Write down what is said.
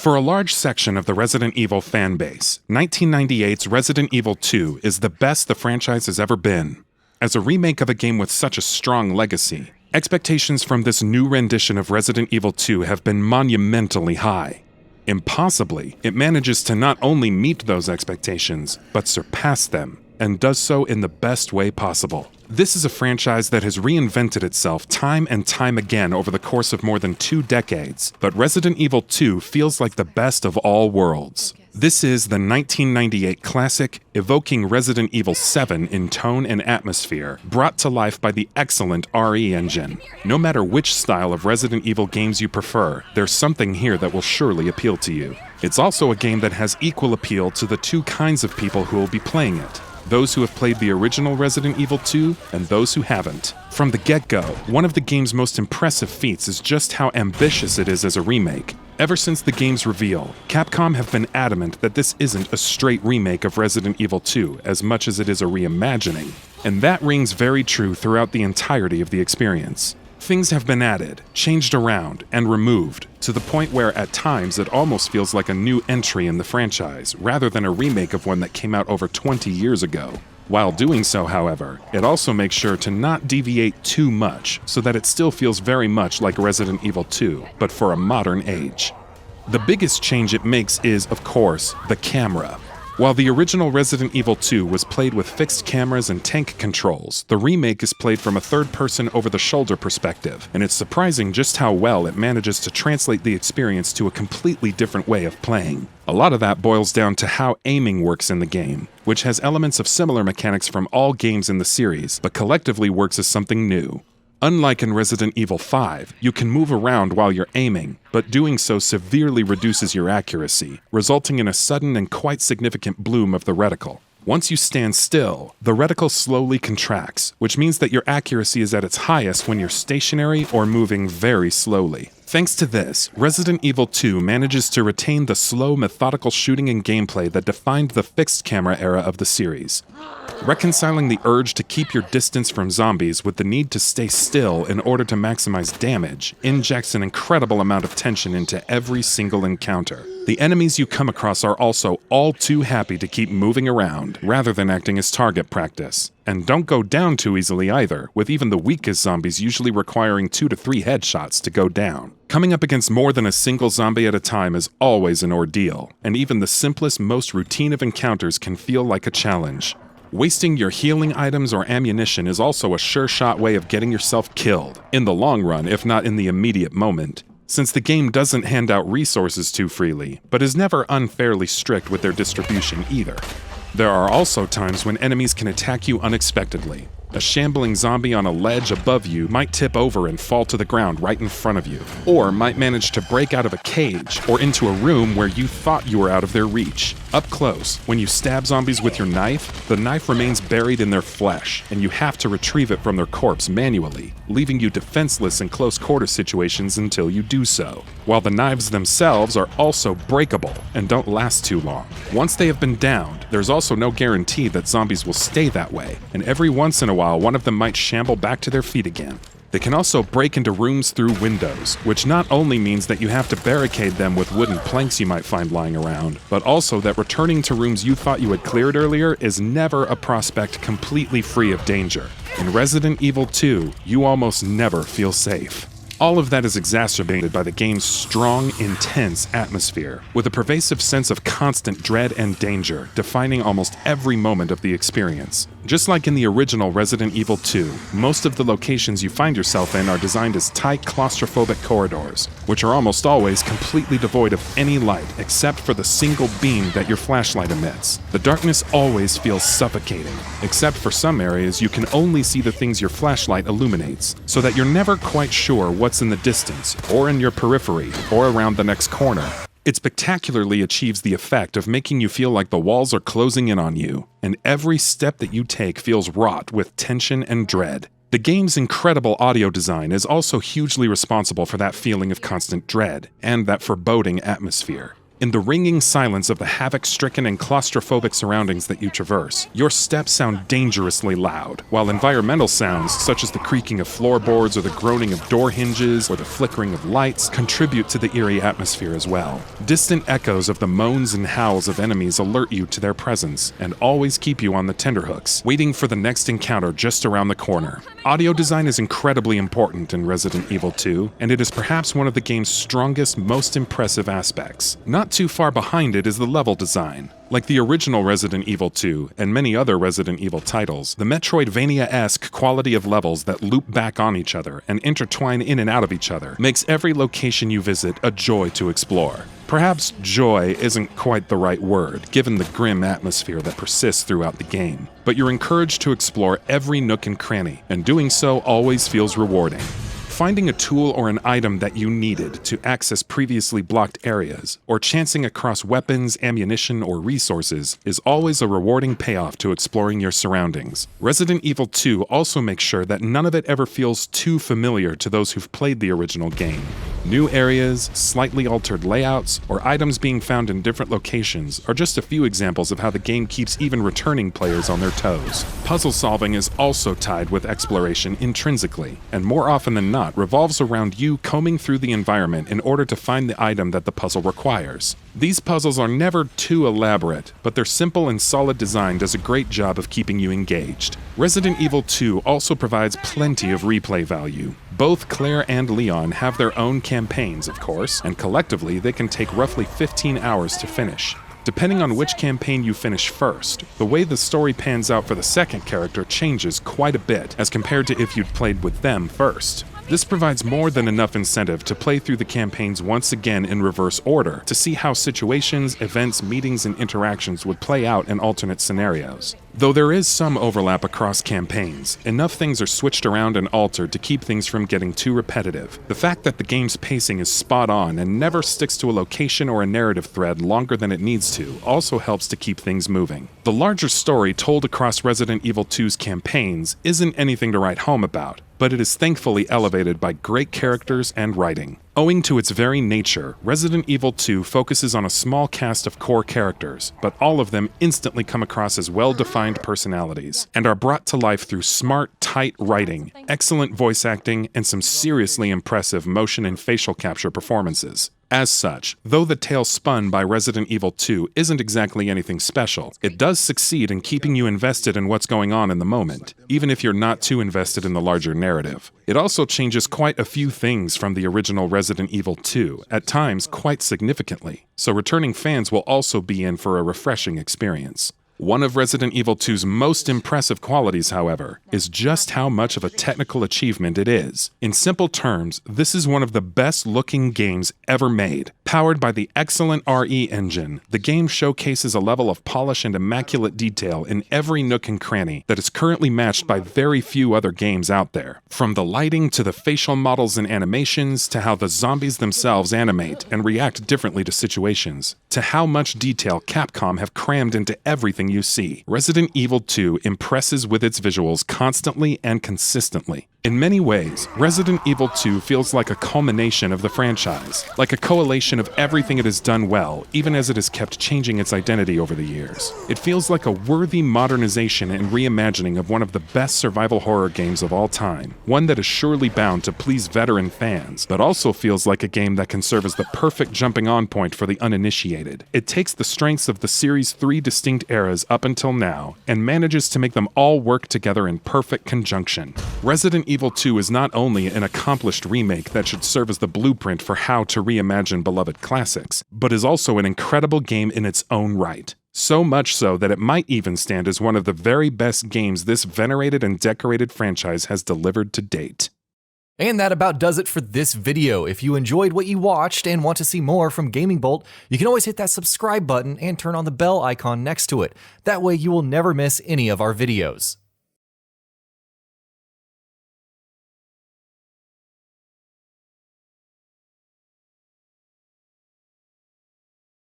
For a large section of the Resident Evil fanbase, 1998's Resident Evil 2 is the best the franchise has ever been. As a remake of a game with such a strong legacy, expectations from this new rendition of Resident Evil 2 have been monumentally high. Impossibly, it manages to not only meet those expectations, but surpass them, and does so in the best way possible. This is a franchise that has reinvented itself time and time again over the course of more than 2 decades, but Resident Evil 2 feels like the best of all worlds. This is the 1998 classic, evoking Resident Evil 7 in tone and atmosphere, brought to life by the excellent RE engine. No matter which style of Resident Evil games you prefer, there's something here that will surely appeal to you. It's also a game that has equal appeal to the 2 kinds of people who will be playing it: those who have played the original Resident Evil 2 and those who haven't. From the get-go, one of the game's most impressive feats is just how ambitious it is as a remake. Ever since the game's reveal, Capcom have been adamant that this isn't a straight remake of Resident Evil 2 as much as it is a reimagining, and that rings very true throughout the entirety of the experience. Things have been added, changed around, and removed, to the point where at times it almost feels like a new entry in the franchise, rather than a remake of one that came out over 20 years ago. While doing so, however, it also makes sure to not deviate too much, so that it still feels very much like Resident Evil 2, but for a modern age. The biggest change it makes is, of course, the camera. While the original Resident Evil 2 was played with fixed cameras and tank controls, the remake is played from a third-person over-the-shoulder perspective, and it's surprising just how well it manages to translate the experience to a completely different way of playing. A lot of that boils down to how aiming works in the game, which has elements of similar mechanics from all games in the series, but collectively works as something new. Unlike in Resident Evil 5, you can move around while you're aiming, but doing so severely reduces your accuracy, resulting in a sudden and quite significant bloom of the reticle. Once you stand still, the reticle slowly contracts, which means that your accuracy is at its highest when you're stationary or moving very slowly. Thanks to this, Resident Evil 2 manages to retain the slow, methodical shooting and gameplay that defined the fixed camera era of the series. Reconciling the urge to keep your distance from zombies with the need to stay still in order to maximize damage injects an incredible amount of tension into every single encounter. The enemies you come across are also all too happy to keep moving around, rather than acting as target practice. And don't go down too easily either, with even the weakest zombies usually requiring 2 to 3 headshots to go down. Coming up against more than a single zombie at a time is always an ordeal, and even the simplest, most routine of encounters can feel like a challenge. Wasting your healing items or ammunition is also a sure-shot way of getting yourself killed, in the long run if not in the immediate moment, since the game doesn't hand out resources too freely, but is never unfairly strict with their distribution either. There are also times when enemies can attack you unexpectedly. A shambling zombie on a ledge above you might tip over and fall to the ground right in front of you, or might manage to break out of a cage or into a room where you thought you were out of their reach. Up close, when you stab zombies with your knife, the knife remains buried in their flesh, and you have to retrieve it from their corpse manually, leaving you defenseless in close quarter situations until you do so. While the knives themselves are also breakable and don't last too long. Once they have been downed, there's also no guarantee that zombies will stay that way, and every once in a while one of them might shamble back to their feet again. They can also break into rooms through windows, which not only means that you have to barricade them with wooden planks you might find lying around, but also that returning to rooms you thought you had cleared earlier is never a prospect completely free of danger. In Resident Evil 2, you almost never feel safe. All of that is exacerbated by the game's strong, intense atmosphere, with a pervasive sense of constant dread and danger defining almost every moment of the experience. Just like in the original Resident Evil 2, most of the locations you find yourself in are designed as tight, claustrophobic corridors, which are almost always completely devoid of any light except for the single beam that your flashlight emits. The darkness always feels suffocating, except for some areas you can only see the things your flashlight illuminates, so that you're never quite sure what's in the distance, or in your periphery, or around the next corner. It spectacularly achieves the effect of making you feel like the walls are closing in on you, and every step that you take feels wrought with tension and dread. The game's incredible audio design is also hugely responsible for that feeling of constant dread, and that foreboding atmosphere. In the ringing silence of the havoc-stricken and claustrophobic surroundings that you traverse, your steps sound dangerously loud, while environmental sounds such as the creaking of floorboards or the groaning of door hinges or the flickering of lights contribute to the eerie atmosphere as well. Distant echoes of the moans and howls of enemies alert you to their presence and always keep you on the tenterhooks, waiting for the next encounter just around the corner. Audio design is incredibly important in Resident Evil 2, and it is perhaps one of the game's strongest, most impressive aspects. Not too far behind it is the level design. Like the original Resident Evil 2 and many other Resident Evil titles, the Metroidvania-esque quality of levels that loop back on each other and intertwine in and out of each other makes every location you visit a joy to explore. Perhaps joy isn't quite the right word, given the grim atmosphere that persists throughout the game, but you're encouraged to explore every nook and cranny, and doing so always feels rewarding. Finding a tool or an item that you needed to access previously blocked areas, or chancing across weapons, ammunition, or resources is always a rewarding payoff to exploring your surroundings. Resident Evil 2 also makes sure that none of it ever feels too familiar to those who've played the original game. New areas, slightly altered layouts, or items being found in different locations are just a few examples of how the game keeps even returning players on their toes. Puzzle solving is also tied with exploration intrinsically, and more often than not revolves around you combing through the environment in order to find the item that the puzzle requires. These puzzles are never too elaborate, but their simple and solid design does a great job of keeping you engaged. Resident Evil 2 also provides plenty of replay value. Both Claire and Leon have their own campaigns, of course, and collectively they can take roughly 15 hours to finish. Depending on which campaign you finish first, the way the story pans out for the second character changes quite a bit as compared to if you'd played with them first. This provides more than enough incentive to play through the campaigns once again in reverse order to see how situations, events, meetings, and interactions would play out in alternate scenarios. Though there is some overlap across campaigns, enough things are switched around and altered to keep things from getting too repetitive. The fact that the game's pacing is spot on and never sticks to a location or a narrative thread longer than it needs to also helps to keep things moving. The larger story told across Resident Evil 2's campaigns isn't anything to write home about, but it is thankfully elevated by great characters and writing. Owing to its very nature, Resident Evil 2 focuses on a small cast of core characters, but all of them instantly come across as well-defined personalities, and are brought to life through smart, tight writing, excellent voice acting, and some seriously impressive motion and facial capture performances. As such, though the tale spun by Resident Evil 2 isn't exactly anything special, it does succeed in keeping you invested in what's going on in the moment, even if you're not too invested in the larger narrative. It also changes quite a few things from the original Resident Evil 2, at times quite significantly, so returning fans will also be in for a refreshing experience. One of Resident Evil 2's most impressive qualities, however, is just how much of a technical achievement it is. In simple terms, this is one of the best-looking games ever made. Powered by the excellent RE engine, the game showcases a level of polish and immaculate detail in every nook and cranny that is currently matched by very few other games out there. From the lighting to the facial models and animations, to how the zombies themselves animate and react differently to situations, to how much detail Capcom have crammed into everything you see. Resident Evil 2 impresses with its visuals constantly and consistently. In many ways, Resident Evil 2 feels like a culmination of the franchise, like a coalition of everything it has done well, even as it has kept changing its identity over the years. It feels like a worthy modernization and reimagining of one of the best survival horror games of all time, one that is surely bound to please veteran fans, but also feels like a game that can serve as the perfect jumping-on point for the uninitiated. It takes the strengths of the series' 3 distinct eras up until now, and manages to make them all work together in perfect conjunction. Resident Evil 2 is not only an accomplished remake that should serve as the blueprint for how to reimagine beloved classics, but is also an incredible game in its own right. So much so that it might even stand as one of the very best games this venerated and decorated franchise has delivered to date. And that about does it for this video. If you enjoyed what you watched and want to see more from Gaming Bolt, you can always hit that subscribe button and turn on the bell icon next to it. That way you will never miss any of our videos.